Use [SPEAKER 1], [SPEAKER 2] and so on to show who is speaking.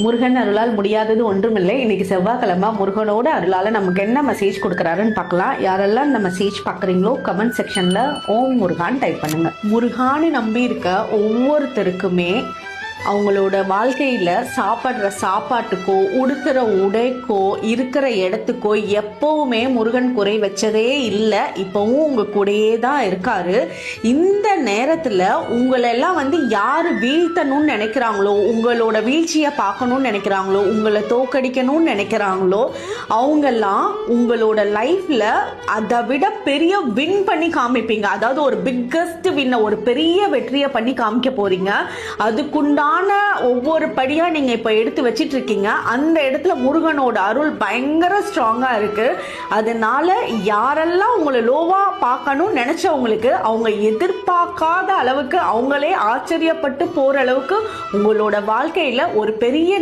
[SPEAKER 1] முருகன் அருளால் முடியாதது ஒன்றுமில்லை. இன்னைக்கு செவ்வாய்க்கிழமை முருகனோட அருளால் நமக்கு என்ன மெசேஜ் கொடுக்குறாருன்னு பார்க்கலாம். யாரெல்லாம் இந்த மெசேஜ் பார்க்குறீங்களோ கமெண்ட் செக்ஷனில் ஓம் முருகான் டைப் பண்ணுங்க. முருகான்னு நம்பி இருக்க ஒவ்வொருத்தருக்குமே அவங்களோட வாழ்க்கையில் சாப்பிட்ற சாப்பாட்டுக்கோ உடுக்கிற உடைக்கோ இருக்கிற இடத்துக்கோ எப்போவுமே முருகன் குறை வச்சதே இல்லை. இப்போவும் உங்கள் கூடயே தான் இருக்காரு. இந்த நேரத்தில் உங்களெல்லாம் யார் வீழ்த்தணும்னு நினைக்கிறாங்களோ, உங்களோட வீழ்ச்சியை பார்க்கணும்னு நினைக்கிறாங்களோ, உங்களை தோக்கடிக்கணும்னு நினைக்கிறாங்களோ, அவங்கெல்லாம் உங்களோட லைஃப்பில் அதை விட பெரிய வின் பண்ணி காமிப்பீங்க. அதாவது ஒரு பிக்கஸ்ட் வின்னை, ஒரு பெரிய வெற்றியை பண்ணி காமிக்க போறீங்க. அதுக்குண்டான ஒவ்வொரு படியா நீங்க இப்ப எடுத்து வச்சிட்டு இருக்கீங்க. அந்த இடத்துல முருகனோட அருள் பயங்கர ஸ்ட்ராங்கா இருக்கு. அதனால யாரெல்லாம் உங்களை லோவா பார்க்கணும்னு நினைச்சவங்களுக்கு அவங்க எதிர்பார்க்காத அளவுக்கு அவங்களே ஆச்சரியப்பட்டு போற அளவுக்கு உங்களோட வாழ்க்கையில ஒரு பெரிய